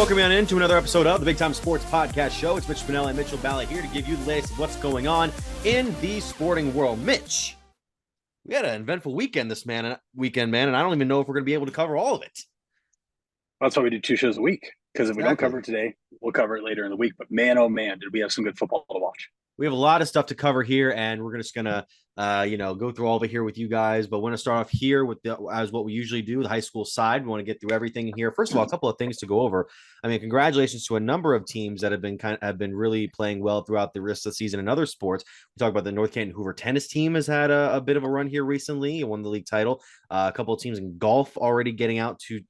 welcome on into another episode of the Big Time Sports Podcast Show. It's Mitch Michele and Mitchell Ballard here to give you the latest of what's going on in the sporting world. Mitch, we had an eventful weekend weekend, man, and I don't even know if we're going to be able to cover all of it. That's why we do 2 shows a week, because if we don't cover it today, we'll cover it later in the week. But man, oh man, did we have some good football to watch. We have a lot of stuff to cover here, and we're just gonna, go through all of it here with you guys. But we're gonna start off here with as what we usually do, the high school side. We want to get through everything here. First of all, a couple of things to go over. I mean, congratulations to a number of teams that have been really playing well throughout the rest of the season in other sports. We talk about the North Canton Hoover tennis team has had a bit of a run here recently and won the league title. A couple of teams in golf already getting out to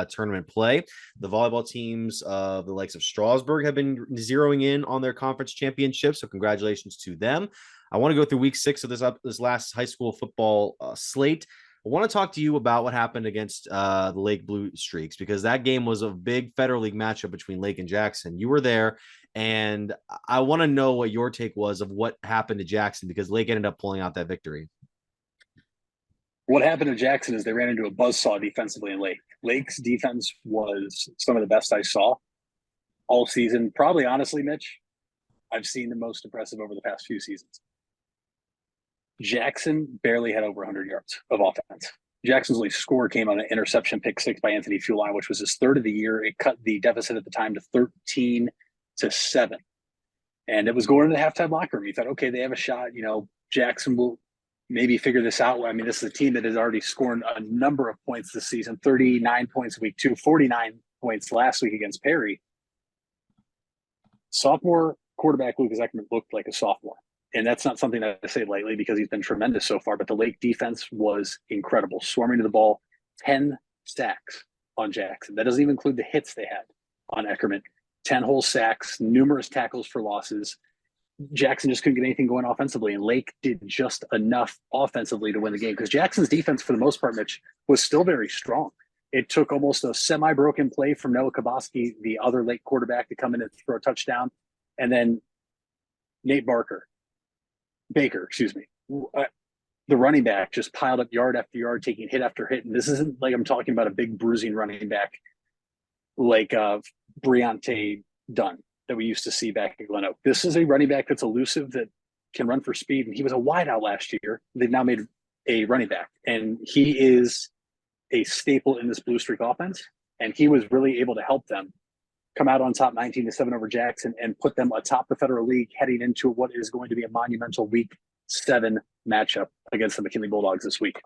tournament play. The volleyball teams of the likes of Strasburg have been zeroing in on their conference championship. So congratulations to them. I want to go through week 6 of this last high school football slate. I want to talk to you about what happened against the Lake Blue Streaks, because that game was a big Federal League matchup between Lake and Jackson. You were there, and I want to know what your take was of what happened to Jackson, because Lake ended up pulling out that victory. What happened to Jackson is they ran into a buzzsaw defensively in Lake. Lake's defense was some of the best I saw all season. Probably, honestly, Mitch, I've seen the most impressive over the past few seasons. Jackson barely had over 100 yards of offense. Jackson's only score came on an interception pick 6 by Anthony Fulline, which was his 3rd of the year. It cut the deficit at the time to 13-7. And it was going into the halftime locker room. You thought, okay, they have a shot. Jackson will maybe figure this out. I mean, this is a team that has already scored a number of points this season, 39 points week 2, 49 points last week against Perry. Sophomore quarterback Lucas Eckman looked like a sophomore. And that's not something that I say lightly, because he's been tremendous so far. But the Lake defense was incredible, swarming to the ball, 10 sacks on Jackson. That doesn't even include the hits they had on Eckerman. 10 whole sacks, numerous tackles for losses. Jackson just couldn't get anything going offensively, and Lake did just enough offensively to win the game, because Jackson's defense, for the most part, Mitch, was still very strong. It took almost a semi-broken play from Noah Kaboski, the other Lake quarterback, to come in and throw a touchdown. And then Baker, the running back, just piled up yard after yard, taking hit after hit. And this isn't like I'm talking about a big bruising running back like Briante Dunn that we used to see back at Glen Oak. This is a running back that's elusive, that can run for speed. And he was a wideout last year. They've now made a running back, and he is a staple in this Blue Streak offense. And he was really able to help them come out on top 19-7 over Jackson and put them atop the Federal League heading into what is going to be a monumental week 7 matchup against the McKinley Bulldogs this week.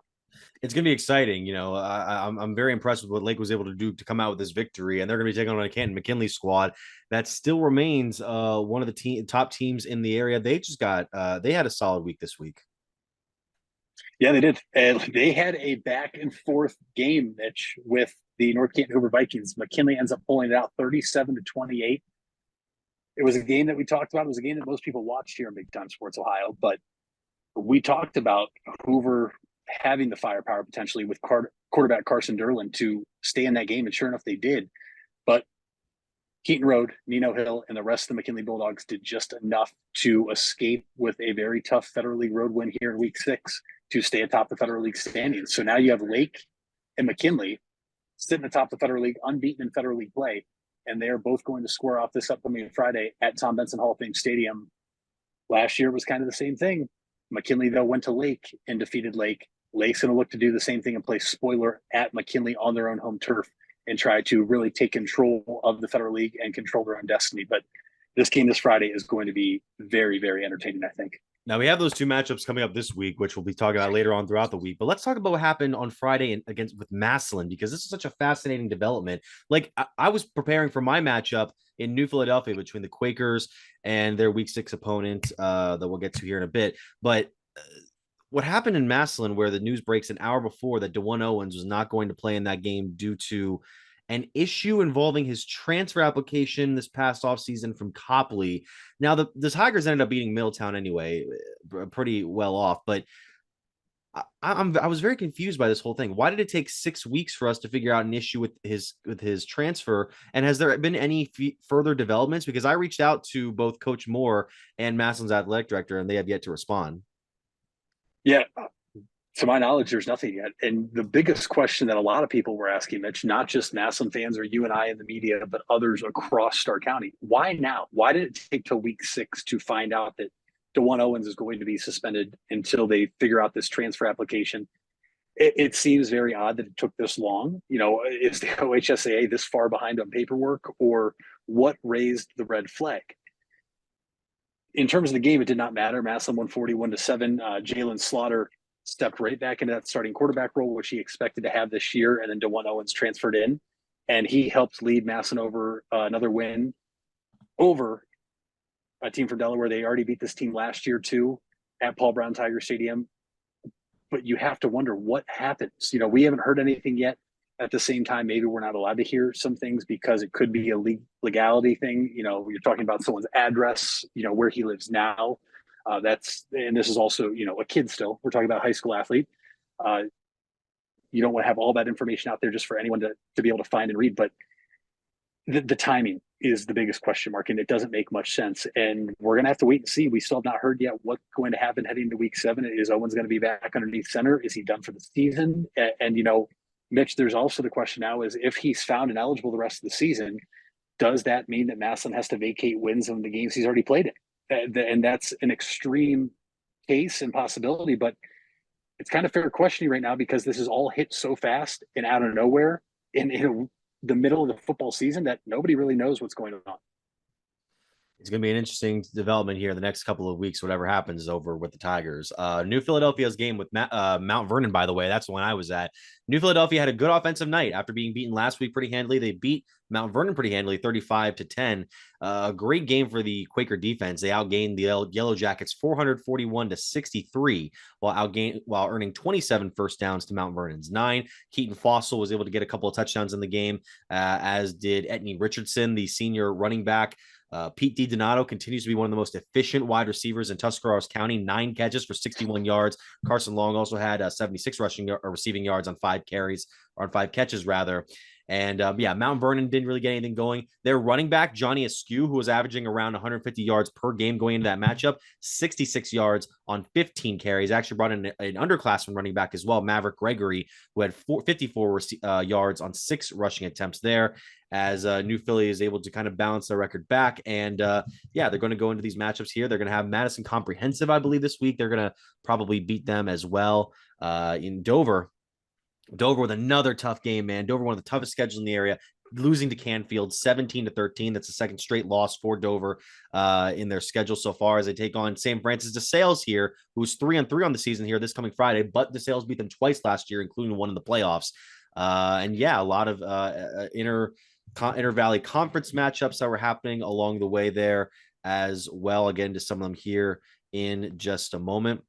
It's going to be exciting. I'm very impressed with what Lake was able to do to come out with this victory, and they're going to be taking on a Canton McKinley squad that still remains one of the top teams in the area. They just they had a solid week this week. Yeah, they did. And they had a back and forth game, Mitch, with the North Canton Hoover Vikings. McKinley ends up pulling it out 37-28. It was a game that we talked about. It was a game that most people watched here in Big Time Sports Ohio, but we talked about Hoover having the firepower potentially with quarterback Carson Derlin to stay in that game, and sure enough, they did. But Keaton Road, Nino Hill, and the rest of the McKinley Bulldogs did just enough to escape with a very tough Federal League road win here in week 6 to stay atop the Federal League standings. So now you have Lake and McKinley sitting atop the Federal League, unbeaten in Federal League play, and they are both going to square off this upcoming Friday at Tom Benson Hall of Fame Stadium. Last year was kind of the same thing. McKinley, though, went to Lake and defeated Lake. Lake's going to look to do the same thing and play spoiler at McKinley on their own home turf and try to really take control of the Federal League and control their own destiny. But this game this Friday is going to be very, very entertaining, I think. Now, we have those 2 matchups coming up this week, which we'll be talking about later on throughout the week. But let's talk about what happened on Friday with Massillon, because this is such a fascinating development. Like, I was preparing for my matchup in New Philadelphia between the Quakers and their week 6 opponent that we'll get to here in a bit. But what happened in Massillon, where the news breaks an hour before that DeJuan Owens was not going to play in that game due to an issue involving his transfer application this past offseason from Copley. Now, the Tigers ended up beating Middletown anyway, pretty well off, but I was very confused by this whole thing. Why did it take 6 weeks for us to figure out an issue with his transfer? And has there been any further developments? Because I reached out to both Coach Moore and Massillon's athletic director, and they have yet to respond. Yeah, To my knowledge, there's nothing yet. And the biggest question that a lot of people were asking, Mitch, not just Massillon fans or you and I in the media, but others across Stark County, why now? Why did it take till week 6 to find out that DeJuan Owens is going to be suspended until they figure out this transfer application? It seems very odd that it took this long. Is the OHSAA this far behind on paperwork, or what raised the red flag? In terms of the game, it did not matter. Massillon won 41-7. Jalen Slaughter stepped right back into that starting quarterback role, which he expected to have this year, and then DeJuan Owens transferred in, and he helped lead Massillon over another win over a team from Delaware. They already beat this team last year too at Paul Brown Tiger Stadium. But you have to wonder what happens. We haven't heard anything yet. At the same time, maybe we're not allowed to hear some things because it could be a legality thing. You're talking about someone's address, where he lives now. And this is also, a kid still. We're talking about a high school athlete. You don't want to have all that information out there just for anyone to be able to find and read. But the timing is the biggest question mark, and it doesn't make much sense. And we're going to have to wait and see. We still have not heard yet what's going to happen heading into week 7. Is Owens going to be back underneath center? Is he done for the season? And Mitch, there's also the question now is if he's found ineligible the rest of the season, does that mean that Massillon has to vacate wins on the games he's already played in? And that's an extreme case and possibility, but it's kind of fair questioning right now because this is all hit so fast and out of nowhere in the middle of the football season that nobody really knows what's going on. It's going to be an interesting development here the next couple of weeks, whatever happens over with the Tigers. New Philadelphia's game with Mount Vernon, by the way, that's the one I was at. New Philadelphia had a good offensive night after being beaten last week pretty handily. They beat Mount Vernon pretty handily, 35-10. A great game for the Quaker defense. They outgained the Yellow Jackets 441-63 while earning 27 first downs to Mount Vernon's 9. Keaton Fossil was able to get a couple of touchdowns in the game, as did Etney Richardson, the senior running back. Pete DiDonato continues to be one of the most efficient wide receivers in Tuscarawas County, 9 catches for 61 yards. Carson Long also had 76 receiving yards on 5 catches rather. And Mount Vernon didn't really get anything going. Their running back, Johnny Askew, who was averaging around 150 yards per game going into that matchup, 66 yards on 15 carries. Actually brought in an underclassman running back as well, Maverick Gregory, who had 54 yards on 6 rushing attempts there, as New Philly is able to kind of balance their record back. And they're going to go into these matchups here. They're going to have Madison Comprehensive, I believe, this week. They're going to probably beat them as well. In Dover with another tough game, man. Dover, one of the toughest schedules in the area, losing to Canfield 17-13. That's the second straight loss for Dover in their schedule so far, as they take on St. Francis de Sales here, who's 3-3 on the season here this coming Friday, but de Sales beat them twice last year, including one in the playoffs. A lot of inter-valley conference matchups that were happening along the way there as well. Again, to some of them here in just a moment.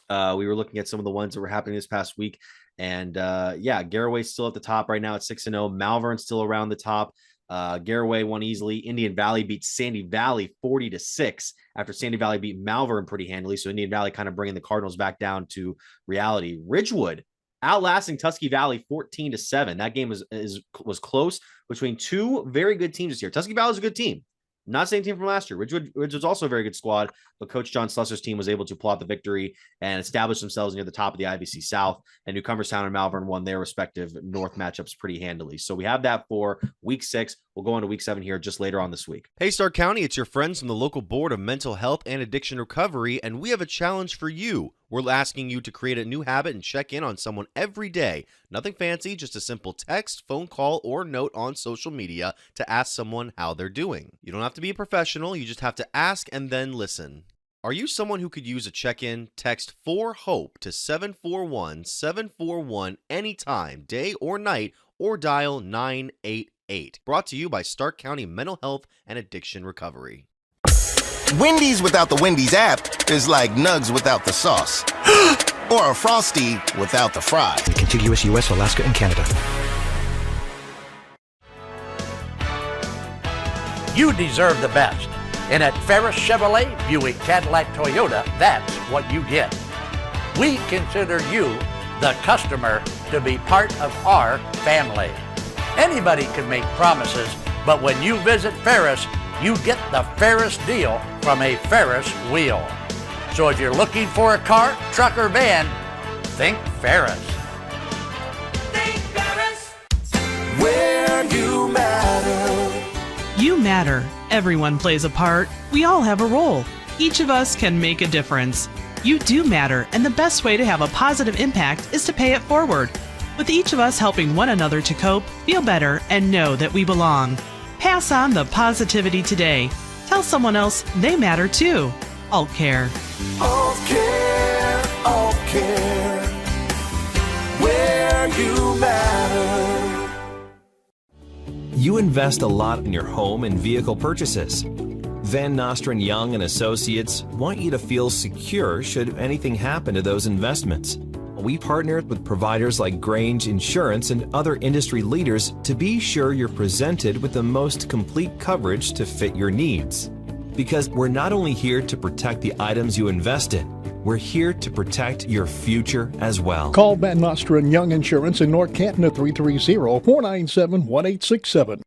We were looking at some of the ones that were happening this past week. And Garaway's still at the top right now at 6-0. Malvern's still around the top. Garaway won easily. Indian Valley beat Sandy Valley 40-6 after Sandy Valley beat Malvern pretty handily. So Indian Valley kind of bringing the Cardinals back down to reality. Ridgewood outlasting Tusky Valley 14-7. That game was close between two very good teams this year. Tusky Valley is a good team. Not the same team from last year. Ridgewood's also a very good squad, but Coach John Slusser's team was able to pull out the victory and establish themselves near the top of the IVC South. And Newcomerstown and Malvern won their respective North matchups pretty handily. So we have that for week 6. We'll go into week 7 here just later on this week. Hey, Stark County, it's your friends from the local Board of Mental Health and Addiction Recovery, and we have a challenge for you. We're asking you to create a new habit and check in on someone every day. Nothing fancy, just a simple text, phone call, or note on social media to ask someone how they're doing. You don't have to be a professional, you just have to ask and then listen. Are you someone who could use a check-in? Text 4HOPE to 741-741 anytime, day or night, or dial 988. Brought to you by Stark County Mental Health and Addiction Recovery. Wendy's without the Wendy's app is like Nugs without the sauce. Or a Frosty without the fries. Contiguous U.S., Alaska, and Canada. You deserve the best. And at Ferris Chevrolet, Buick, Cadillac, Toyota, that's what you get. We consider you, the customer, to be part of our family. Anybody can make promises, but when you visit Ferris, you get the Ferris deal from a Ferris wheel. So if you're looking for a car, truck, or van, Think Ferris. Where you matter. You matter. Everyone plays a part. We all have a role. Each of us can make a difference. You do matter, and the best way to have a positive impact is to pay it forward. With each of us helping one another to cope, feel better, and know that we belong. Pass on the positivity today. Tell someone else they matter too. Alt Care. Alt care, alt care. Where you matter. You invest a lot in your home and vehicle purchases. Van Nostrand Young and Associates want you to feel secure should anything happen to those investments. We partnered with providers like Grange Insurance and other industry leaders to be sure you're presented with the most complete coverage to fit your needs. Because we're not only here to protect the items you invest in, we're here to protect your future as well. Call Van Nostrand Young Insurance in North Canton at 330-497-1867.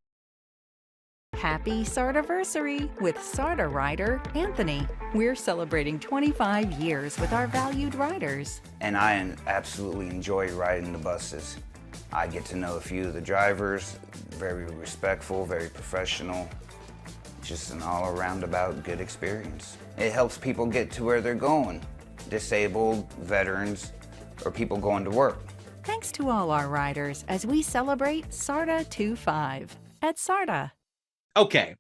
Happy Sardiversary with Sarda rider Anthony. We're celebrating 25 years with our valued riders. And I absolutely enjoy riding the buses. I get to know a few of the drivers, very respectful, very professional. Just an all-around about good experience. It helps people get to where they're going. Disabled, veterans, or people going to work. Thanks to all our riders as we celebrate Sarda 25 at Sarda. Okay,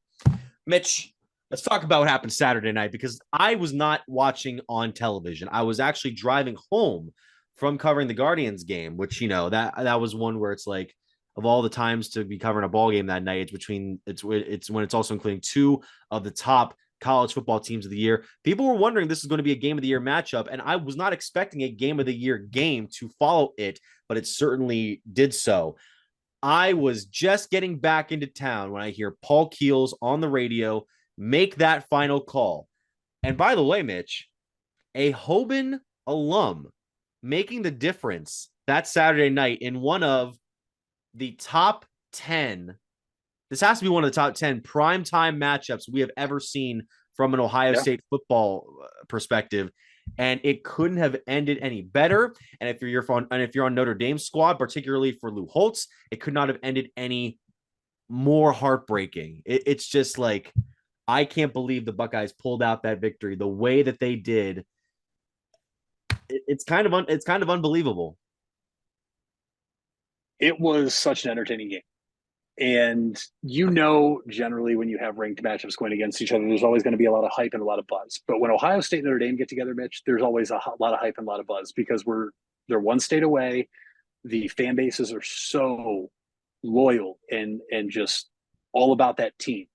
Mitch, let's talk about what happened Saturday night, because I was not watching on television. I was actually driving home from covering the Guardians game, which, you know, that was one where it's like, of all the times to be covering a ball game that night, it's when it's also including two of the top college football teams of the year. People were wondering this is going to be a game of the year matchup, and I was not expecting a game of the year game to follow it, but it certainly did so. I was just getting back into town when I hear Paul Keels on the radio make that final call. And by the way, Mitch, a Hoban alum making the difference that Saturday night in one of the top 10. This has to be one of the top 10 primetime matchups we have ever seen from an Ohio State football perspective. And it couldn't have ended any better. And if you're on Notre Dame's squad, particularly for Lou Holtz, it could not have ended any more heartbreaking. It's just like, I can't believe the Buckeyes pulled out that victory the way that they did. It's kind of unbelievable. It was such an entertaining game. And generally when you have ranked matchups going against each other, there's always going to be a lot of hype and a lot of buzz. But when Ohio State and Notre Dame get together, Mitch, there's always a lot of hype and a lot of buzz because they're one state away. The fan bases are so loyal and just all about that team.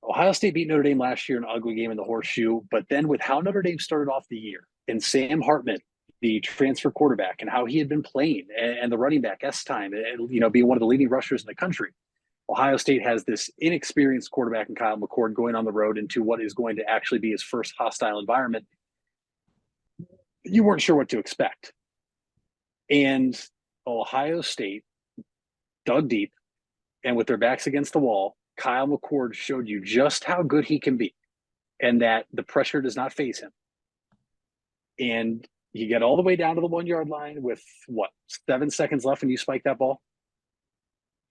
Ohio State beat Notre Dame last year in an ugly game in the Horseshoe, but then with how Notre Dame started off the year and Sam Hartman, the transfer quarterback, and how he had been playing, and the running back S-Time, and being one of the leading rushers in the country. Ohio State has this inexperienced quarterback in Kyle McCord going on the road into what is going to actually be his first hostile environment. You weren't sure what to expect. And Ohio State dug deep, and with their backs against the wall, Kyle McCord showed you just how good he can be and that the pressure does not faze him. And you get all the way down to the 1 yard line with 7 seconds left, and you spike that ball.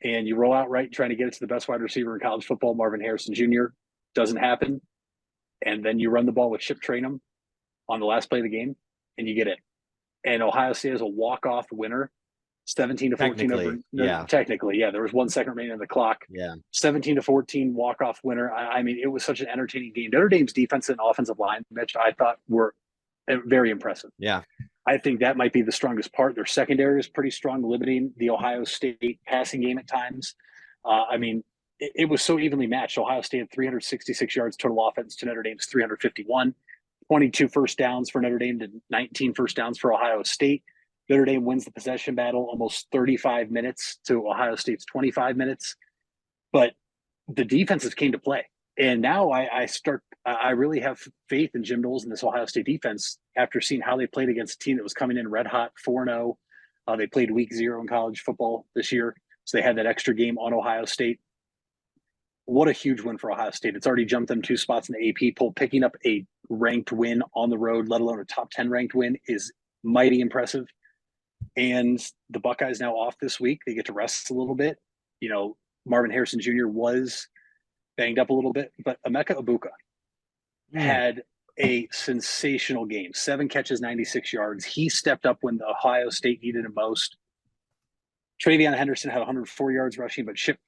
And you roll out right, trying to get it to the best wide receiver in college football, Marvin Harrison Jr. Doesn't happen. And then you run the ball with Chip Trayanum on the last play of the game, and you get it. And Ohio State is a walk-off winner, 17-14. Technically, there was 1 second remaining on the clock. 17-14 walk-off winner. I mean, it was such an entertaining game. Notre Dame's defense and offensive line, Mitch, I thought were very impressive. I think that might be the strongest part. Their secondary is pretty strong, limiting the Ohio State passing game at times. It was so evenly matched. Ohio State had 366 yards total offense to Notre Dame's 351, 22 first downs for Notre Dame to 19 first downs for Ohio State. Notre Dame wins the possession battle almost 35 minutes to Ohio State's 25 minutes. But the defenses came to play. And now I really have faith in Jim Knowles and this Ohio State defense after seeing how they played against a team that was coming in red hot 4-0. They played week 0 in college football this year. So they had that extra game on Ohio State. What a huge win for Ohio State. It's already jumped them 2 spots in the AP poll. Picking up a ranked win on the road, let alone a top 10 ranked win, is mighty impressive. And the Buckeyes now off this week. They get to rest a little bit. You know, Marvin Harrison Jr. was banged up a little bit, but Emeka Ibuka had a sensational game. 7 catches, 96 yards. He stepped up when the Ohio State needed him most. Travion Henderson had 104 yards rushing, but Chip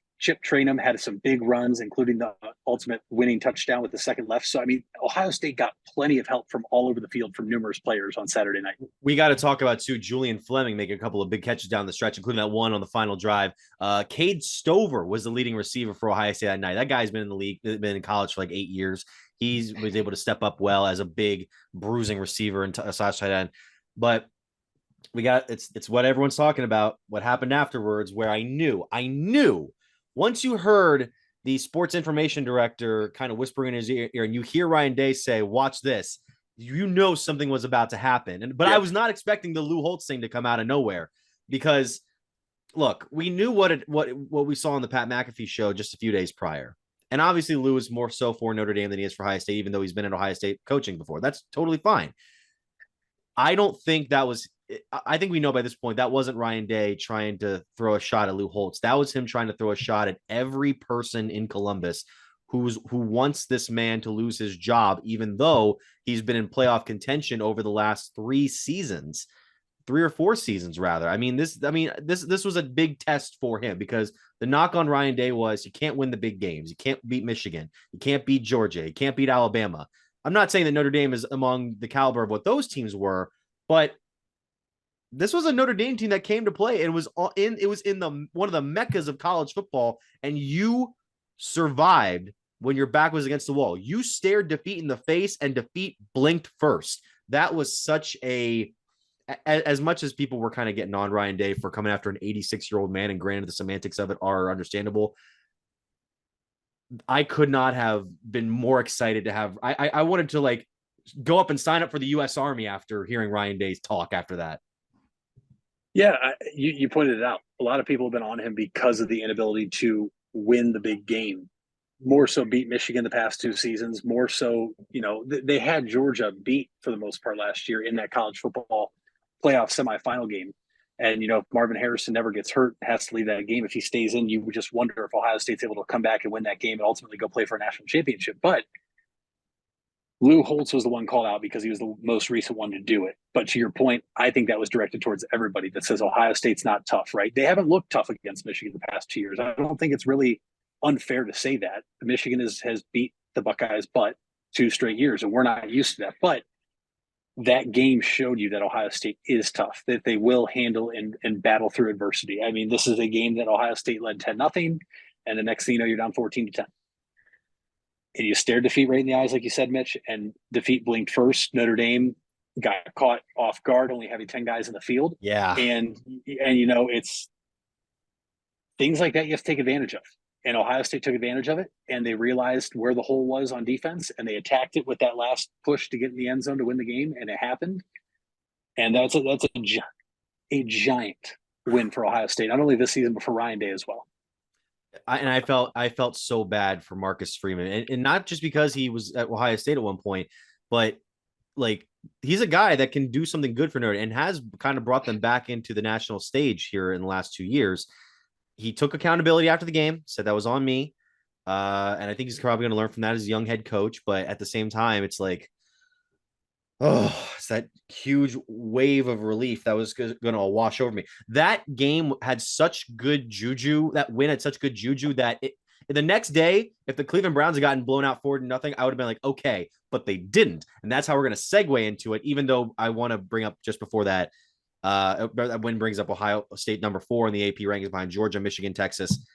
Trainum had some big runs, including the ultimate winning touchdown with the second left. So, I mean, Ohio State got plenty of help from all over the field from numerous players on Saturday night. We got to talk about, too, Julian Fleming making a couple of big catches down the stretch, including that one on the final drive. Cade Stover was the leading receiver for Ohio State that night. That guy's been in the league, been in college for like 8 years. He was able to step up well as a big bruising receiver and slash tight end. But we got it's what everyone's talking about. What happened afterwards, where I knew once you heard the sports information director kind of whispering in his ear, and you hear Ryan Day say, "Watch this," you know something was about to happen. But I was not expecting the Lou Holtz thing to come out of nowhere, because look, we knew what we saw on the Pat McAfee show just a few days prior. And obviously Lou is more so for Notre Dame than he is for Ohio State, even though he's been at Ohio State coaching before. That's totally fine. I don't think that was – I think we know by this point that wasn't Ryan Day trying to throw a shot at Lou Holtz. That was him trying to throw a shot at every person in Columbus who wants this man to lose his job, even though he's been in playoff contention over the last 3 or 4 seasons, rather. I mean, this was a big test for him, because the knock on Ryan Day was you can't win the big games. You can't beat Michigan. You can't beat Georgia. You can't beat Alabama. I'm not saying that Notre Dame is among the caliber of what those teams were, but this was a Notre Dame team that came to play and was in the one of the meccas of college football, and you survived when your back was against the wall. You stared defeat in the face, and defeat blinked first. That was such a as much as people were kind of getting on Ryan Day for coming after an 86-year-old man, and granted the semantics of it are understandable, I could not have been more excited to have. I wanted to like go up and sign up for the U.S. Army after hearing Ryan Day's talk after that. Yeah, you pointed it out. A lot of people have been on him because of the inability to win the big game. More so beat Michigan the past 2 seasons. More so, you know, they had Georgia beat for the most part last year in that college football playoff semifinal game. And, you know, if Marvin Harrison never gets hurt, has to leave that game. If he stays in, you would just wonder if Ohio State's able to come back and win that game and ultimately go play for a national championship. But Lou Holtz was the one called out because he was the most recent one to do it. But to your point, I think that was directed towards everybody that says Ohio State's not tough, right? They haven't looked tough against Michigan the past 2 years. I don't think it's really unfair to say that. Michigan has beat the Buckeyes' butt 2 straight years, and we're not used to that. But that game showed you that Ohio State is tough, that they will handle and battle through adversity. I mean, this is a game that Ohio State led 10-0, and the next thing you know, you're down 14-10. And you stared defeat right in the eyes, like you said, Mitch, and defeat blinked first. Notre Dame got caught off guard, only having 10 guys in the field. Yeah. And you know, it's things like that you have to take advantage of. And Ohio State took advantage of it, and they realized where the hole was on defense, and they attacked it with that last push to get in the end zone to win the game, and it happened. And that's a giant win for Ohio State, not only this season, but for Ryan Day as well. I felt so bad for Marcus Freeman, and not just because he was at Ohio State at one point, but like he's a guy that can do something good for Notre Dame and has kind of brought them back into the national stage here in the last 2 years. He took accountability after the game, said that was on me. And I think he's probably going to learn from that as a young head coach. But at the same time, it's like, oh, it's that huge wave of relief that was going to wash over me. That game had such good juju. That win had such good juju that the next day, if the Cleveland Browns had gotten blown out 4-0, I would have been like, okay, but they didn't. And that's how we're going to segue into it, even though I want to bring up just before that, that win brings up Ohio State number 4 in the AP rankings behind Georgia, Michigan, Texas.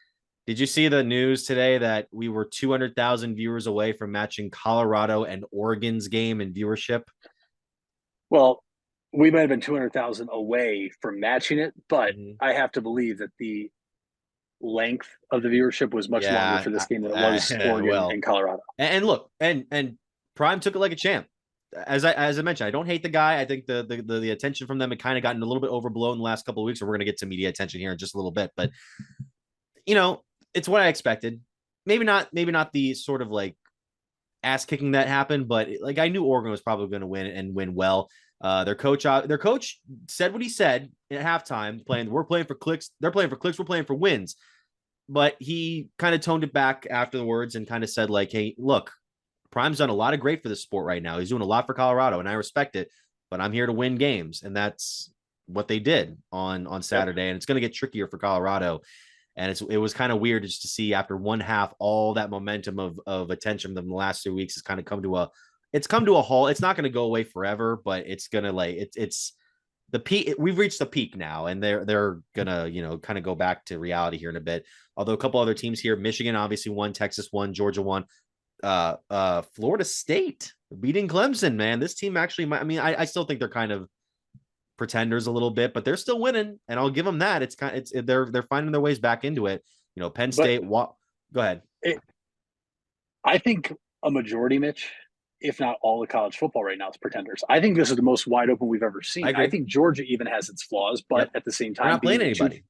Did you see the news today that we were 200,000 viewers away from matching Colorado and Oregon's game in viewership? Well, we might have been 200,000 away from matching it, but I have to believe that the length of the viewership was much longer for this game than it was Oregon and Colorado. And look, and Prime took it like a champ. As I mentioned, I don't hate the guy. I think the attention from them had kind of gotten a little bit overblown the last couple of weeks. So we're going to get to media attention here in just a little bit, but you know, it's what I expected. Maybe not the sort of like ass kicking that happened, but like I knew Oregon was probably going to win and win well. Their coach said what he said at halftime. We're playing for clicks. They're playing for clicks. We're playing for wins. But he kind of toned it back afterwards and kind of said, like, hey, look, Prime's done a lot of great for the sport right now. He's doing a lot for Colorado, and I respect it, but I'm here to win games. And that's what they did on Saturday. And it's going to get trickier for Colorado. And it was kind of weird just to see after one half, all that momentum of attention from the last 2 weeks has kind of come to a halt. It's not going to go away forever, but it's going to it's the peak. We've reached the peak now, and they're gonna, kind of go back to reality here in a bit. Although a couple other teams here, Michigan obviously won, Texas won, Georgia won, Florida State beating Clemson. Man, this team actually might. I mean, I still think they're kind of pretenders a little bit, but they're still winning, and I'll give them that. They're finding their ways back into it. Penn State. Go ahead. I think a majority, Mitch, if not all of college football right now is pretenders. I think this is the most wide open we've ever seen. I think Georgia even has its flaws, but at the same time, not playing anybody.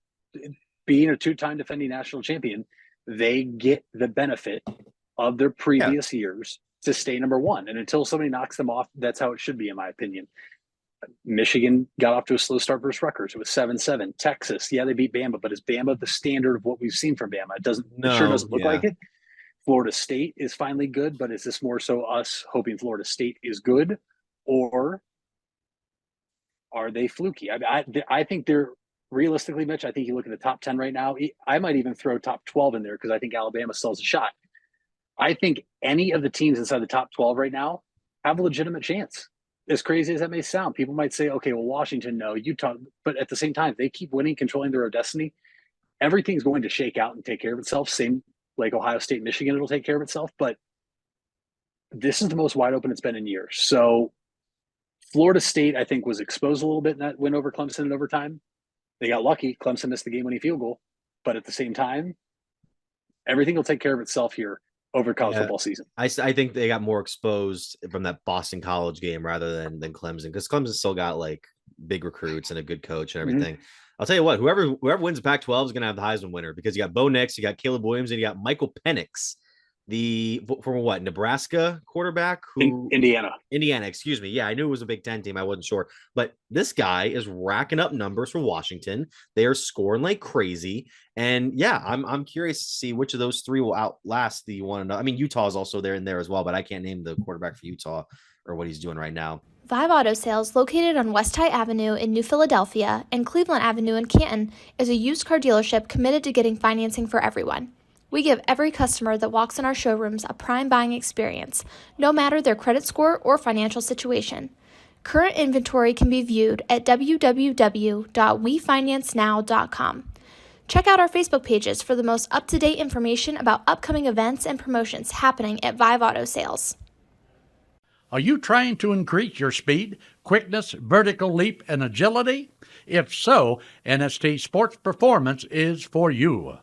Being a two-time defending national champion, they get the benefit of their previous years to stay number one. And until somebody knocks them off, that's how it should be, in my opinion. Michigan got off to a slow start versus Rutgers. It was 7-7. Texas, they beat Bama, but is Bama the standard of what we've seen from Bama? It sure doesn't look like it. Florida State is finally good, but is this more so us hoping Florida State is good, or are they fluky? I think they're realistically, Mitch. I think you look at the top 10 right now. I might even throw top 12 in there because I think Alabama still has a shot. I think any of the teams inside the top 12 right now have a legitimate chance. As crazy as that may sound, people might say, okay, well, Washington, no, Utah, but at the same time, they keep winning, controlling their own destiny. Everything's going to shake out and take care of itself. Same like Ohio State, Michigan, it'll take care of itself. But this is the most wide open it's been in years. So Florida State, I think, was exposed a little bit in that win over Clemson in overtime. They got lucky. Clemson missed the game-winning field goal. But at the same time, everything will take care of itself here over college football season. I think they got more exposed from that Boston College game rather than Clemson, because Clemson still got like big recruits and a good coach and everything. Mm-hmm. I'll tell you what, whoever wins the Pac-12 is going to have the Heisman winner, because you got Bo Nix, you got Caleb Williams, and you got Michael Penix, from Nebraska quarterback, Indiana, excuse me. Yeah, I knew it was a Big Ten team. I wasn't sure, but this guy is racking up numbers for Washington. They are scoring like crazy, and I'm curious to see which of those three will outlast the one another. I mean, Utah is also there as well, but I can't name the quarterback for Utah or what he's doing right now. Vive Auto Sales, located on West High Avenue in New Philadelphia and Cleveland Avenue in Canton, is a used car dealership committed to getting financing for everyone. We give every customer that walks in our showrooms a prime buying experience, no matter their credit score or financial situation. Current inventory can be viewed at www.wefinancenow.com. Check out our Facebook pages for the most up-to-date information about upcoming events and promotions happening at Vive Auto Sales. Are you trying to increase your speed, quickness, vertical leap, and agility? If so, NST Sports Performance is for you.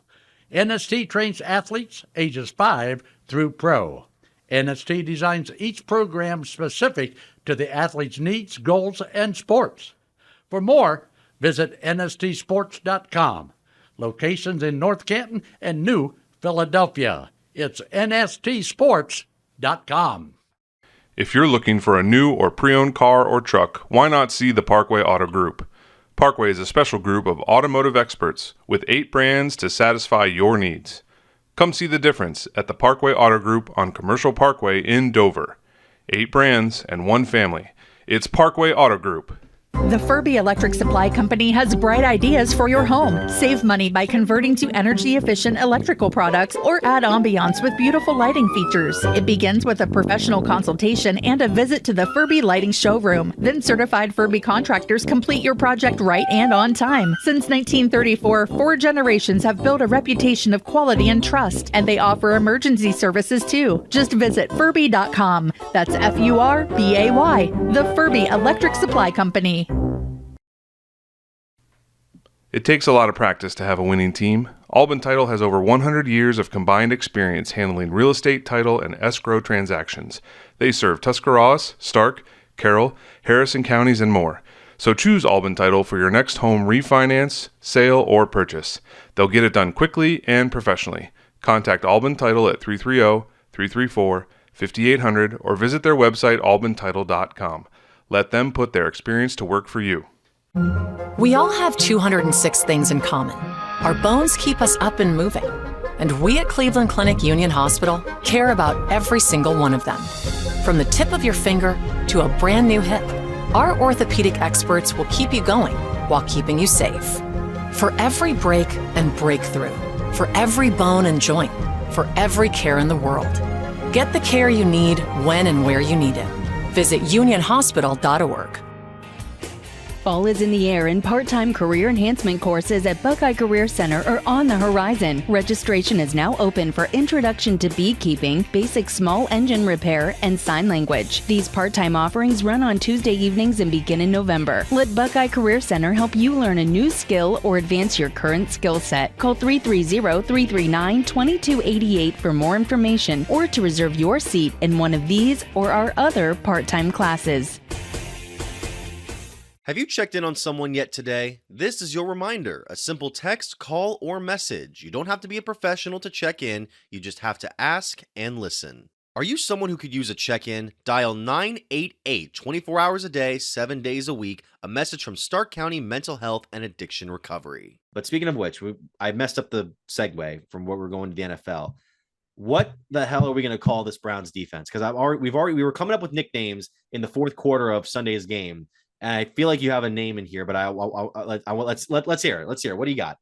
NST trains athletes ages 5 through pro. NST designs each program specific to the athlete's needs, goals, and sports. For more, visit nstsports.com. Locations in North Canton and New Philadelphia. It's nstsports.com. If you're looking for a new or pre-owned car or truck, why not see the Parkway Auto Group? Parkway is a special group of automotive experts with 8 brands to satisfy your needs. Come see the difference at the Parkway Auto Group on Commercial Parkway in Dover. 8 brands and 1 family. It's Parkway Auto Group. The Furby Electric Supply Company has bright ideas for your home. Save money by converting to energy-efficient electrical products or add ambiance with beautiful lighting features. It begins with a professional consultation and a visit to the Furby Lighting Showroom. Then certified Furby contractors complete your project right and on time. Since 1934, 4 generations have built a reputation of quality and trust, and they offer emergency services too. Just visit Furby.com. That's F-U-R-B-A-Y. The Furby Electric Supply Company. It takes a lot of practice to have a winning team. Albin Title has over 100 years of combined experience handling real estate, title, and escrow transactions. They serve Tuscarawas, Stark, Carroll, Harrison counties, and more. So choose Albin Title for your next home refinance, sale, or purchase. They'll get it done quickly and professionally. Contact Albin Title at 330-334-5800 or visit their website albintitle.com. Let them put their experience to work for you. We all have 206 things in common. Our bones keep us up and moving. And we at Cleveland Clinic Union Hospital care about every single one of them. From the tip of your finger to a brand new hip, our orthopedic experts will keep you going while keeping you safe. For every break and breakthrough, for every bone and joint, for every care in the world. Get the care you need when and where you need it. Visit unionhospital.org. Fall is in the air and part-time career enhancement courses at Buckeye Career Center are on the horizon. Registration is now open for Introduction to Beekeeping, Basic Small Engine Repair, and Sign Language. These part-time offerings run on Tuesday evenings and begin in November. Let Buckeye Career Center help you learn a new skill or advance your current skill set. Call 330-339-2288 for more information or to reserve your seat in one of these or our other part-time classes. Have you checked in on someone yet today? This is your reminder. A simple text, call, or message. You don't have to be a professional to check in. You just have to ask and listen. Are you someone who could use a check-in? Dial 988 24 hours a day, 7 days a week. A message from Stark County Mental Health and Addiction Recovery. But speaking of which, I messed up the segue from where we're going to the NFL. What the hell are we going to call this Browns defense? Because we were coming up with nicknames in the fourth quarter of Sunday's game. And I feel like you have a name in here, but let's hear it. Let's hear it. What do you got?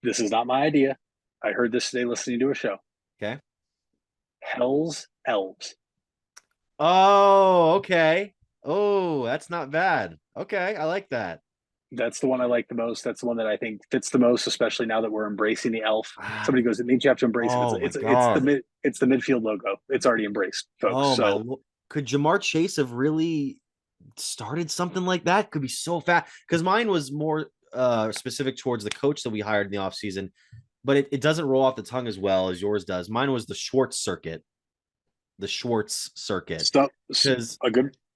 This is not my idea. I heard this today listening to a show. Okay. Hell's Elves. Oh, okay. Oh, that's not bad. Okay, I like that. That's the one I like the most. That's the one that I think fits the most, especially now that we're embracing the elf. Somebody goes, it means you have to embrace it. It's the midfield logo. It's already embraced, folks. Could Jamar Chase have really started something like that? Could be so fast, because mine was more specific towards the coach that we hired in the offseason, but it doesn't roll off the tongue as well as yours does. Mine was the Schwartz circuit. Because a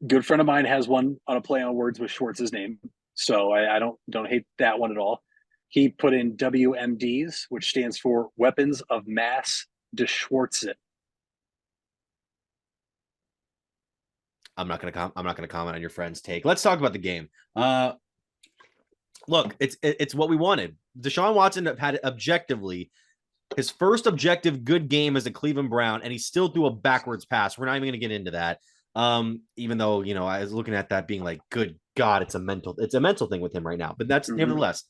good friend of mine has one on a play on words with Schwartz's name, so I don't hate that one at all. He put in WMDs, which stands for Weapons of Mass Deschwartzit. I'm not gonna comment on your friend's take. Let's talk about the game. Look, it's what we wanted. Deshaun Watson had objectively his first objective good game as a Cleveland Brown, and he still threw a backwards pass. We're not even gonna get into that. Even though I was looking at that being like, good God, it's a mental thing with him right now. But that's nevertheless,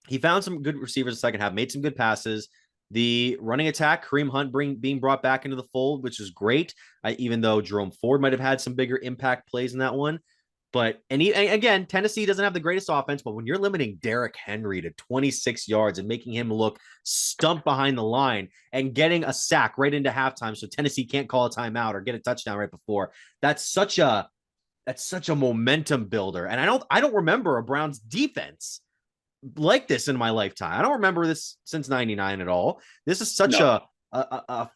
he found some good receivers in the second half, made some good passes. The running attack, Kareem Hunt being brought back into the fold, which is great, even though Jerome Ford might have had some bigger impact plays in that one. But again, Tennessee doesn't have the greatest offense, but when you're limiting Derrick Henry to 26 yards and making him look stumped behind the line and getting a sack right into halftime so Tennessee can't call a timeout or get a touchdown right before, that's such a momentum builder. And I don't remember a Browns defense like this in my lifetime. I don't remember this since 99 at all. This is such a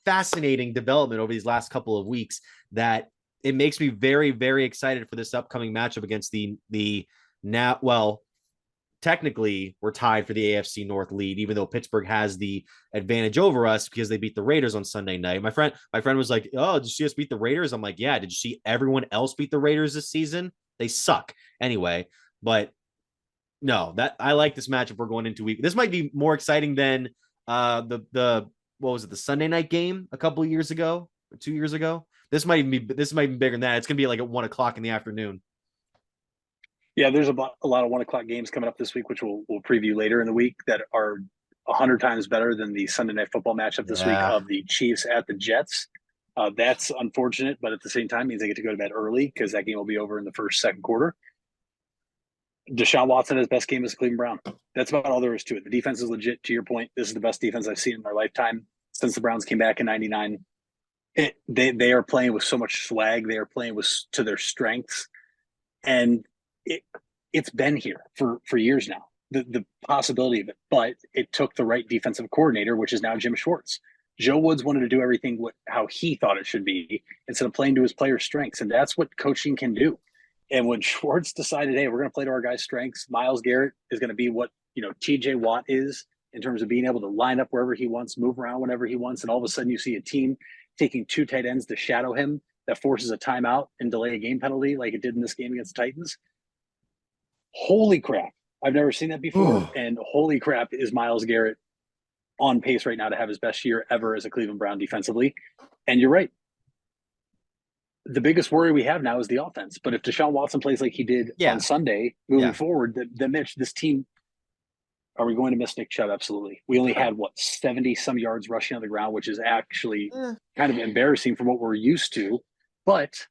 fascinating development over these last couple of weeks that it makes me very, very excited for this upcoming matchup against the now, well, technically we're tied for the AFC North lead, even though Pittsburgh has the advantage over us because they beat the Raiders on Sunday night. My friend was like, oh, did you see us beat the Raiders? I'm like, yeah. Did you see everyone else beat the Raiders this season? They suck anyway, but no, that I like this matchup we're going into week. This might be more exciting than the what was it, the Sunday night game a couple of years ago or 2 years ago. This might be bigger than that. It's gonna be like at 1 o'clock in the afternoon. Yeah, there's a lot of 1 o'clock games coming up this week, which we'll preview later in the week, that are 100 times better than the Sunday night football matchup this week of the Chiefs at the Jets. That's unfortunate, but at the same time means they get to go to bed early because that game will be over in the second quarter. Deshaun Watson has best game as a Cleveland Brown. That's about all there is to it. The defense is legit. To your point, this is the best defense I've seen in my lifetime since the Browns came back in '99. They are playing with so much swag. They are playing to their strengths, and it's been here for years now. The possibility of it, but it took the right defensive coordinator, which is now Jim Schwartz. Joe Woods wanted to do everything how he thought it should be instead of playing to his players' strengths, and that's what coaching can do. And when Schwartz decided, hey, we're going to play to our guys' strengths, Myles Garrett is going to be what TJ Watt is in terms of being able to line up wherever he wants, move around whenever he wants, and all of a sudden you see a team taking two tight ends to shadow him that forces a timeout and delay a game penalty like it did in this game against the Titans. Holy crap. I've never seen that before. And holy crap, is Myles Garrett on pace right now to have his best year ever as a Cleveland Brown defensively. And you're right. The biggest worry we have now is the offense. But if Deshaun Watson plays like he did on Sunday, moving forward, then Mitch, this team, are we going to miss Nick Chubb? Absolutely. We only had, 70-some yards rushing on the ground, which is actually kind of embarrassing from what we're used to. But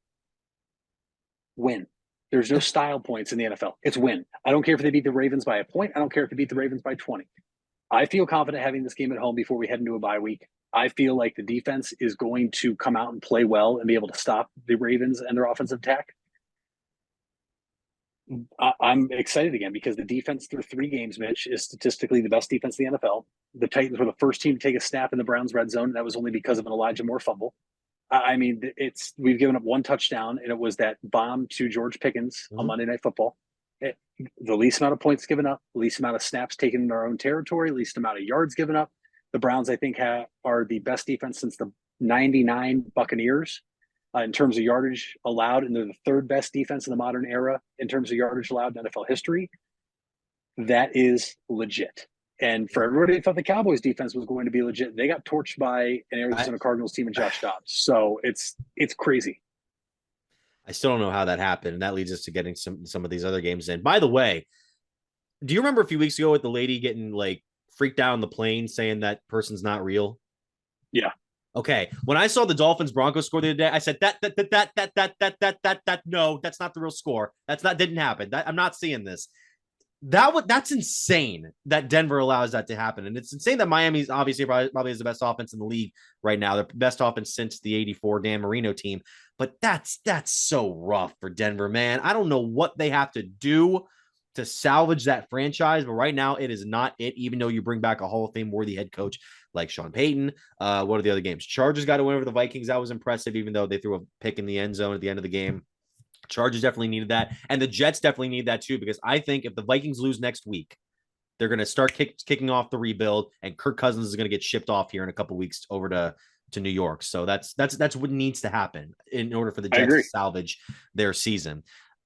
win. There's no style points in the NFL. It's win. I don't care if they beat the Ravens by a point. I don't care if they beat the Ravens by 20. I feel confident having this game at home before we head into a bye week. I feel like the defense is going to come out and play well and be able to stop the Ravens and their offensive attack. I'm excited again because the defense through 3 games, Mitch, is statistically the best defense in the NFL. The Titans were the first team to take a snap in the Browns red zone. And that was only because of an Elijah Moore fumble. I mean, we've given up 1 touchdown, and it was that bomb to George Pickens on Monday Night Football. The least amount of points given up, least amount of snaps taken in our own territory, least amount of yards given up. The Browns, I think, are the best defense since the '99 Buccaneers in terms of yardage allowed, and they're the 3rd best defense in the modern era in terms of yardage allowed in NFL history. That is legit. And for everybody who thought the Cowboys defense was going to be legit, they got torched by an Arizona Cardinals team and Josh Dobbs. So it's crazy. I still don't know how that happened, and that leads us to getting some of these other games in. By the way, do you remember a few weeks ago with the lady getting like freaked out on the plane saying that person's not real? Yeah. Okay. When I saw the Dolphins Broncos score the other day, I said that no, that's not the real score. Didn't happen. I'm not seeing this. That's insane that Denver allows that to happen. And it's insane that Miami's obviously probably is the best offense in the league right now. The best offense since the 84 Dan Marino team. But that's so rough for Denver, man. I don't know what they have to do to salvage that franchise, but right now it is not it, even though you bring back a Hall of Fame worthy head coach like Sean Payton. What are the other games? Chargers got to win over the Vikings. That was impressive, even though they threw a pick in the end zone at the end of the game. Chargers definitely needed that. And the Jets definitely need that too, because I think if the Vikings lose next week, they're going to start kicking off the rebuild, and Kirk Cousins is going to get shipped off here in a couple weeks over to New York. So that's what needs to happen in order for the Jets to salvage their season.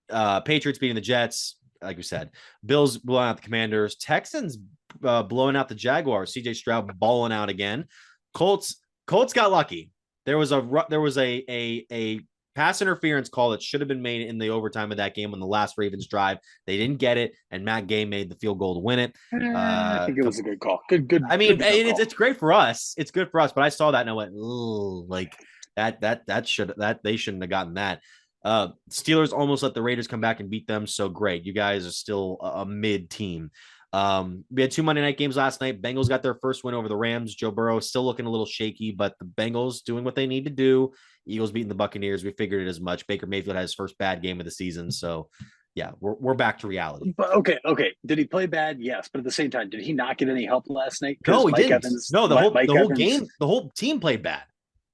Patriots beating the Jets, like we said. Bills blowing out the Commanders. Texans blowing out the Jaguars. CJ Stroud balling out again. Colts got lucky. There was a pass interference call that should have been made in the overtime of that game on the last Ravens drive. They didn't get it, and Matt Gay made the field goal to win it. I think it was a good call. Good. I mean, it's great for us. It's good for us, but I saw that and I went, "Ooh, like that they shouldn't have gotten that." Steelers almost let the Raiders come back and beat them, so great. You guys are still a mid team. We had 2 Monday night games last night. Bengals got their first win over the Rams. Joe Burrow still looking a little shaky, but the Bengals doing what they need to do. Eagles beating the Buccaneers. We figured it as much. Baker Mayfield had his first bad game of the season. So yeah, we're back to reality. But okay. Did he play bad? Yes. But at the same time, did he not get any help last night? No, he didn't. The whole team played bad.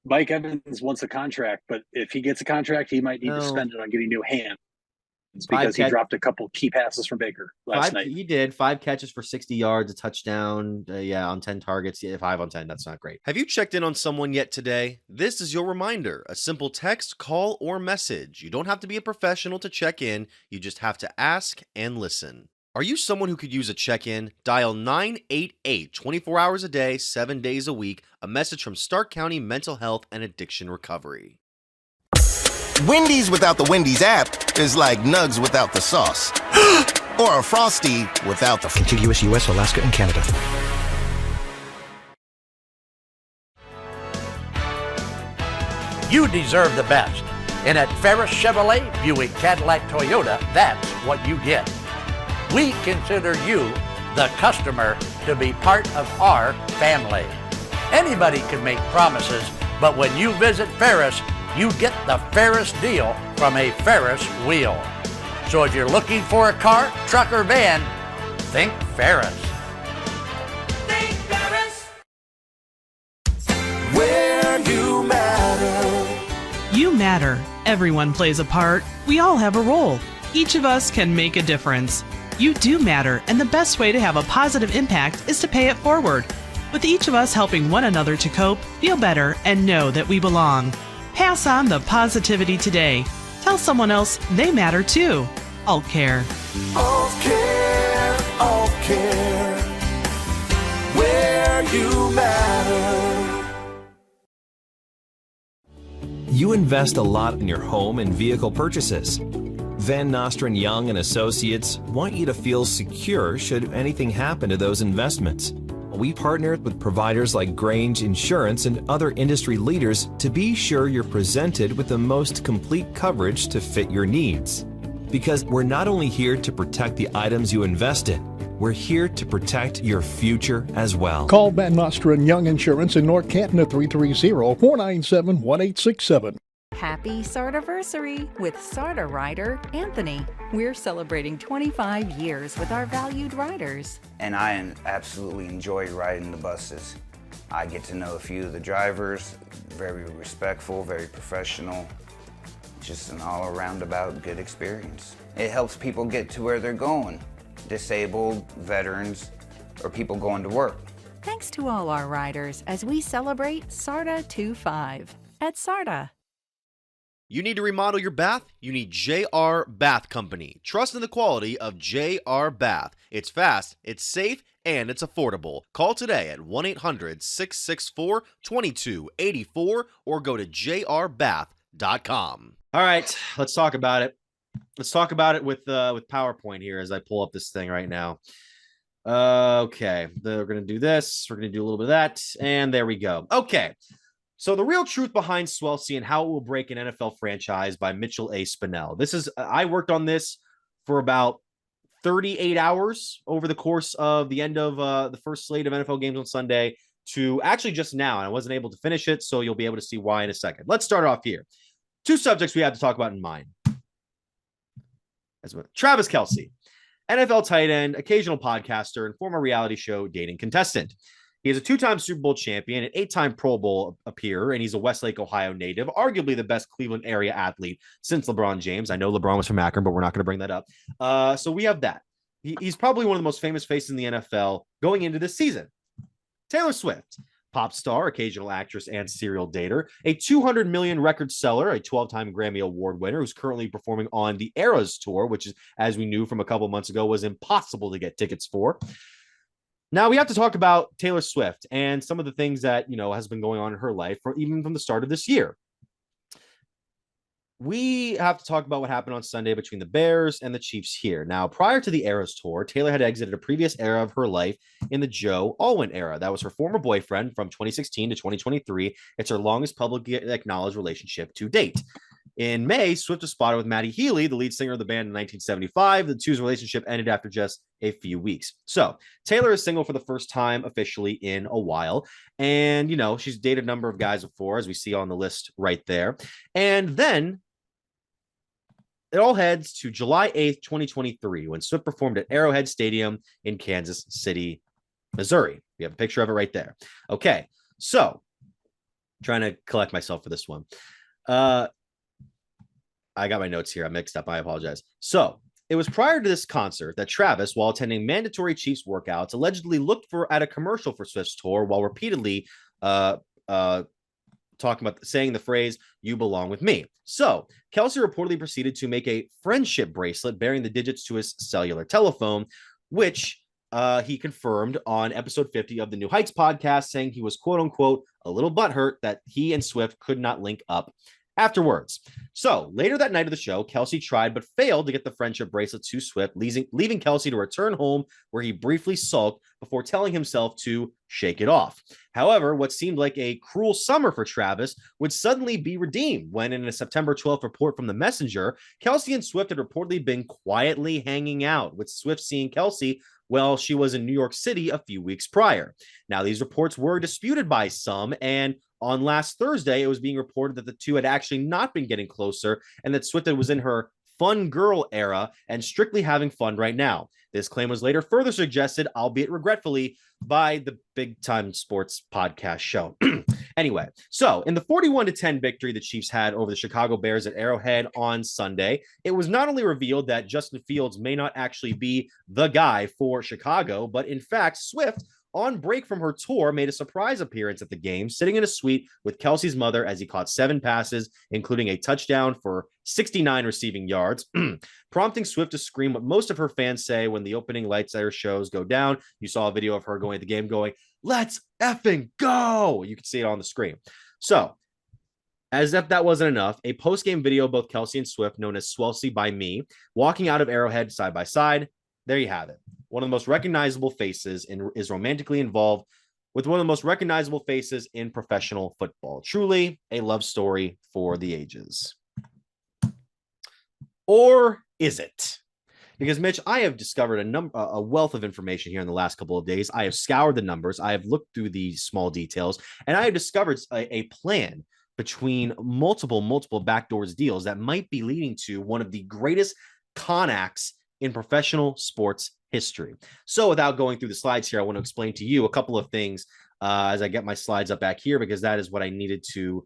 Mike Evans wants a contract, but if he gets a contract, he might need to spend it on getting new hands. It's because he dropped a couple key passes from Baker last night. He did 5 catches for 60 yards, a touchdown. On 10 targets. 5 on 10. That's not great. Have you checked in on someone yet today? This is your reminder. A simple text, call, or message. You don't have to be a professional to check in. You just have to ask and listen. Are you someone who could use a check-in? Dial 988 24 hours a day, 7 days a week. A message from Stark County Mental Health and Addiction Recovery. Wendy's without the Wendy's app is like Nugs without the sauce. Or a Frosty without the contiguous U.S., Alaska, and Canada. You deserve the best. And at Ferris Chevrolet, Buick, Cadillac, Toyota, that's what you get. We consider you, the customer, to be part of our family. Anybody can make promises, but when you visit Ferris, you get the Ferris deal from a Ferris wheel. So if you're looking for a car, truck, or van, think Ferris. Think Ferris. Where you matter. You matter. Everyone plays a part. We all have a role. Each of us can make a difference. You do matter, and the best way to have a positive impact is to pay it forward. With each of us helping one another to cope, feel better, and know that we belong. Pass on the positivity today. Tell someone else they matter too. Alt Care. Alt Care, Alt Care. Where you matter. You invest a lot in your home and vehicle purchases. Van Nostrand Young and Associates want you to feel secure should anything happen to those investments. We partner with providers like Grange Insurance and other industry leaders to be sure you're presented with the most complete coverage to fit your needs. Because we're not only here to protect the items you invest in, we're here to protect your future as well. Call Van Nostrand Young Insurance in North Canton at 330-497-1867. Happy Sardiversary with Sarda rider Anthony. We're celebrating 25 years with our valued riders. And I absolutely enjoy riding the buses. I get to know a few of the drivers, very respectful, very professional. Just an all-around about good experience. It helps people get to where they're going. Disabled, veterans, or people going to work. Thanks to all our riders as we celebrate Sarda 25 at Sarda. You need to remodel your bath? You need JR Bath Company. Trust in the quality of JR Bath. It's fast, it's safe, and it's affordable. Call today at 1-800-664-2284 or go to jrbath.com. All right, let's talk about it. Let's talk about it with PowerPoint here as I pull up this thing right now. Okay, we're going to do this. We're going to do a little bit of that, and there we go. Okay. So the real truth behind Swelsey and how it will break an NFL franchise by Mitchell A. Spinell. This is, I worked on this for about 38 hours over the course of the end of the first slate of NFL games on Sunday to actually just now. And I wasn't able to finish it, so you'll be able to see why in a second. Let's start off here. Two subjects we have to talk about in mind. Travis Kelce, NFL tight end, occasional podcaster, and former reality show dating contestant. He is a two-time Super Bowl champion, an eight-time Pro Bowl appearer, and he's a Westlake, Ohio native, arguably the best Cleveland area athlete since LeBron James. I know LeBron was from Akron, but we're not going to bring that up. So we have that. He's probably one of the most famous faces in the NFL going into this season. Taylor Swift, pop star, occasional actress, and serial dater, a 200 million record seller, a 12-time Grammy Award winner who's currently performing on the Eras Tour, which is, as we knew from a couple months ago, was impossible to get tickets for. Now we have to talk about Taylor Swift and some of the things that, has been going on in her life even from the start of this year. We have to talk about what happened on Sunday between the Bears and the Chiefs here. Now, prior to the Eras Tour, Taylor had exited a previous era of her life in the Joe Alwyn era. That was her former boyfriend from 2016 to 2023. It's her longest publicly acknowledged relationship to date. In May, Swift was spotted with Matty Healy, the lead singer of the band in 1975. The two's relationship ended after just a few weeks. So Taylor is single for the first time officially in a while. And, she's dated a number of guys before, as we see on the list right there. And then it all heads to July 8th, 2023, when Swift performed at Arrowhead Stadium in Kansas City, Missouri. We have a picture of it right there. Okay, so trying to collect myself for this one. I got my notes here. I'm mixed up. I apologize. So it was prior to this concert that Travis, while attending mandatory Chiefs workouts, allegedly looked at a commercial for Swift's tour while repeatedly saying the phrase, "You belong with me." So Kelce reportedly proceeded to make a friendship bracelet bearing the digits to his cellular telephone, which he confirmed on episode 50 of the New Heights podcast, saying he was, quote unquote, a little butthurt that he and Swift could not link up afterwards. So later that night of the show, Kelce tried but failed to get the friendship bracelet to Swift, leaving Kelce to return home, where he briefly sulked before telling himself to shake it off. However, what seemed like a cruel summer for Travis would suddenly be redeemed when, in a September 12th report from The Messenger, Kelce and Swift had reportedly been quietly hanging out, with Swift seeing Kelce while she was in New York City a few weeks prior. Now, these reports were disputed by some, and on last Thursday, it was being reported that the two had actually not been getting closer and that Swift was in her fun girl era and strictly having fun right now. This claim was later further suggested, albeit regretfully, by the Big Time Sports podcast show. Anyway, so in the 41-10 victory the Chiefs had over the Chicago Bears at Arrowhead on Sunday, it was not only revealed that Justin Fields may not actually be the guy for Chicago, but in fact, Swift on break from her tour, made a surprise appearance at the game, sitting in a suite with Kelsey's mother as he caught 7 passes, including a touchdown for 69 receiving yards, prompting Swift to scream what most of her fans say when the opening lights at her shows go down. You saw a video of her going at the game going, "Let's effing go." You can see it on the screen. So, as if that wasn't enough, a post-game video of both Kelsey and Swift, known as Swelsey by me, walking out of Arrowhead side by side. There you have it. One of the most recognizable faces and is romantically involved with one of the most recognizable faces in professional football. Truly a love story for the ages. Or is it? Because, Mitch, I have discovered a wealth of information here in the last couple of days. I have scoured the numbers. I have looked through the small details, and I have discovered a plan between multiple backdoors deals that might be leading to one of the greatest con acts in professional sports history. So without going through the slides here, I want to explain to you a couple of things as I get my slides up back here, because that is what I needed to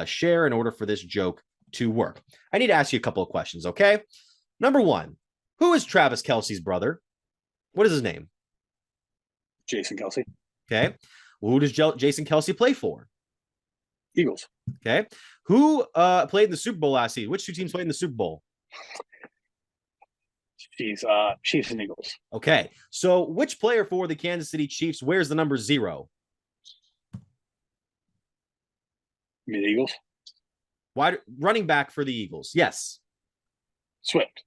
share in order for this joke to work. I need to ask you a couple of questions, okay? Number one, who is Travis Kelce's brother? What is his name? Jason Kelce. Okay. Well, who does Jason Kelce play for? Eagles. Okay. Who played in the Super Bowl last season? Which two teams played in the Super Bowl? Chiefs and Eagles. Okay. So which player for the Kansas City Chiefs wears the number 0? You mean the Eagles? Wide running back for the Eagles. Yes. Swift.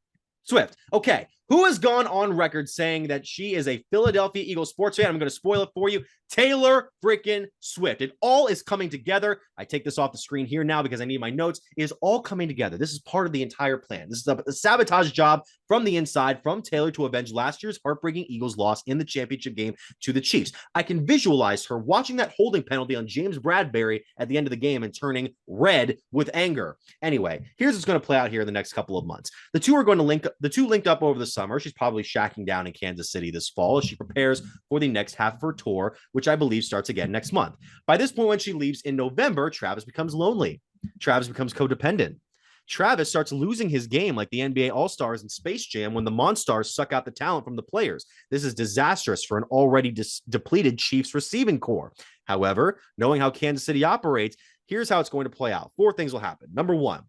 Okay. Who has gone on record saying that she is a Philadelphia Eagles sports fan? I'm going to spoil it for you. Taylor freaking Swift. It all is coming together. I take this off the screen here now because I need my notes. It is all coming together. This is part of the entire plan. This is a sabotage job from the inside from Taylor to avenge last year's heartbreaking Eagles loss in the championship game to the Chiefs. I can visualize her watching that holding penalty on James Bradbury at the end of the game and turning red with anger. Anyway, here's what's going to play out here in the next couple of months. The two are going to linked up over the summer. She's probably shacking down in Kansas City this fall as she prepares for the next half of her tour, which I believe starts again next month. By this point, when she leaves in November, Travis becomes lonely. Travis becomes codependent. Travis starts losing his game like the NBA All-Stars in Space Jam when the Monstars suck out the talent from the players. This is disastrous for an already depleted Chiefs receiving core. However, knowing how Kansas City operates, here's how it's going to play out. 4 things will happen. Number 1,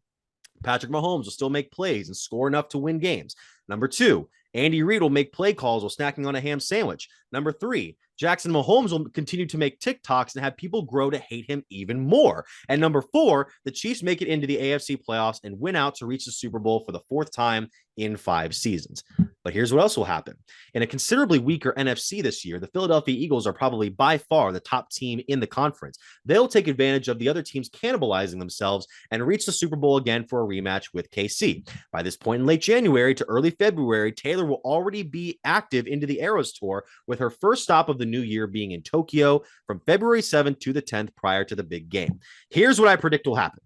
Patrick Mahomes will still make plays and score enough to win games. Number 2, Andy Reid will make play calls while snacking on a ham sandwich. Number 3, Jackson Mahomes will continue to make TikToks and have people grow to hate him even more. And number 4, the Chiefs make it into the AFC playoffs and win out to reach the Super Bowl for the 4th time in 5 seasons. But here's what else will happen. In a considerably weaker NFC this year, the Philadelphia Eagles are probably by far the top team in the conference. They'll take advantage of the other teams cannibalizing themselves and reach the Super Bowl again for a rematch with KC. By this point in late January to early February, Taylor will already be active into the Eras Tour, with her first stop of the new year being in Tokyo from February 7th to the 10th prior to the big game. Here's what I predict will happen.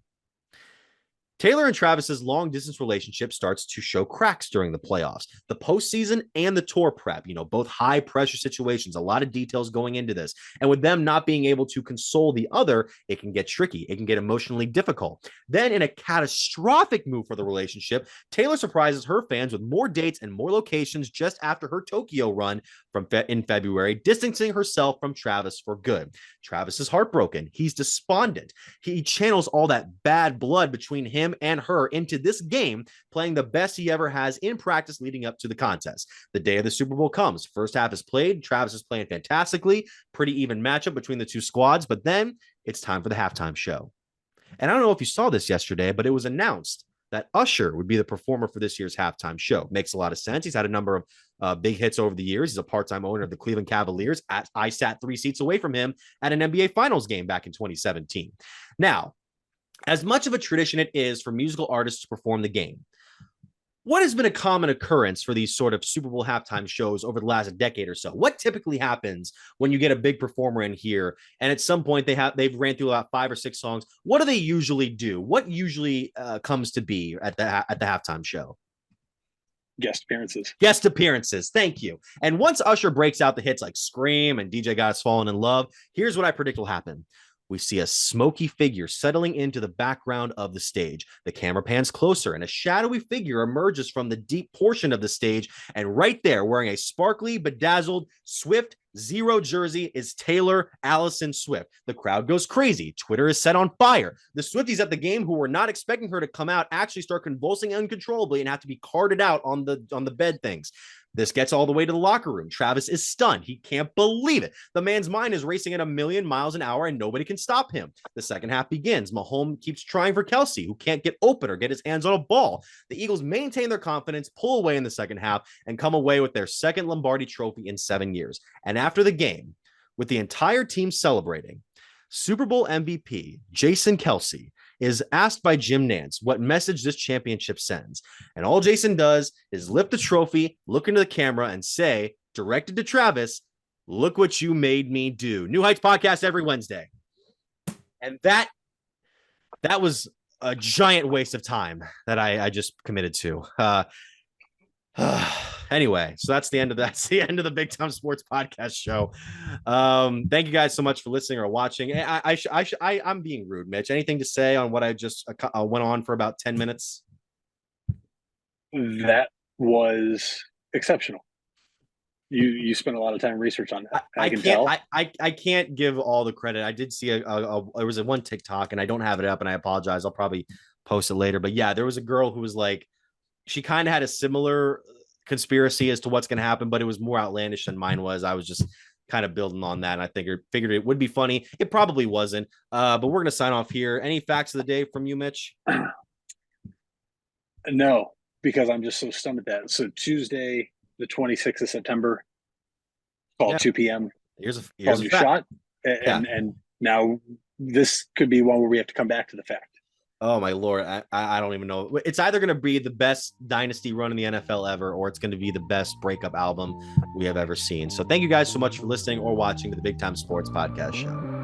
Taylor and Travis's long-distance relationship starts to show cracks during the playoffs, the postseason, and the tour prep. Both high-pressure situations, a lot of details going into this. And with them not being able to console the other, it can get tricky. It can get emotionally difficult. Then, in a catastrophic move for the relationship, Taylor surprises her fans with more dates and more locations just after her Tokyo run in February, distancing herself from Travis for good. Travis is heartbroken. He's despondent. He channels all that bad blood between him and her into this game, playing the best he ever has in practice leading up to the contest. The day of the Super Bowl comes. First half is played. Travis is playing fantastically. Pretty even matchup between the two squads, but then it's time for the halftime show. And I don't know if you saw this yesterday, but it was announced that Usher would be the performer for this year's halftime show. Makes a lot of sense. He's had a number of big hits over the years. He's a part-time owner of the Cleveland Cavaliers. I sat 3 seats away from him at an NBA Finals game back in 2017. Now, as much of a tradition it is for musical artists to perform the game, what has been a common occurrence for these sort of Super Bowl halftime shows over the last decade or so? What typically happens when you get a big performer in here and at some point they've ran through about 5 or 6 songs? What do they usually do? What usually comes to be at the halftime show? Guest appearances. Thank you. And once Usher breaks out the hits like Scream and DJ Got Us Falling in Love, here's what I predict will happen. We see a smoky figure settling into the background of the stage. The camera pans closer and a shadowy figure emerges from the deep portion of the stage. And right there, wearing a sparkly, bedazzled, Swift Zero jersey is Taylor Allison Swift. The crowd goes crazy. Twitter is set on fire. The Swifties at the game, who were not expecting her to come out, actually start convulsing uncontrollably and have to be carted out on the bed things. This gets all the way to the locker room. Travis is stunned. He can't believe it. The man's mind is racing at 1,000,000 miles an hour and nobody can stop him. The second half begins. Mahomes keeps trying for Kelsey, who can't get open or get his hands on a ball. The Eagles maintain their confidence, pull away in the second half, and come away with their second Lombardi trophy in 7 years. And after the game, with the entire team celebrating, Super Bowl MVP Jason Kelsey is asked by Jim Nantz what message this championship sends. And all Jason does is lift the trophy, look into the camera, and say, directed to Travis, "Look what you made me do." New Heights podcast every Wednesday. And that was a giant waste of time that I just committed to. Anyway, so that's the end of the Big Time Sports Podcast show. Thank you guys so much for listening or watching. I'm being rude, Mitch. Anything to say on what I just went on for about 10 minutes? That was exceptional. You spent a lot of time research on that. I can tell. I can't give all the credit. I did see there was one TikTok, and I don't have it up, and I apologize. I'll probably post it later. But yeah, there was a girl who was like, she kind of had a similar conspiracy as to what's going to happen, but it was more outlandish than mine was. I was just kind of building on that, and I figured it would be funny. It probably wasn't, but we're going to sign off here. Any facts of the day from you, Mitch? No, because I'm just so stunned at that. So Tuesday, the 26th of September, call 2 p.m. Here's a shot, and now this could be one where we have to come back to the fact. Oh my Lord. I don't even know. It's either going to be the best dynasty run in the NFL ever, or it's going to be the best breakup album we have ever seen. So thank you guys so much for listening or watching to the Big Time Sports Podcast show.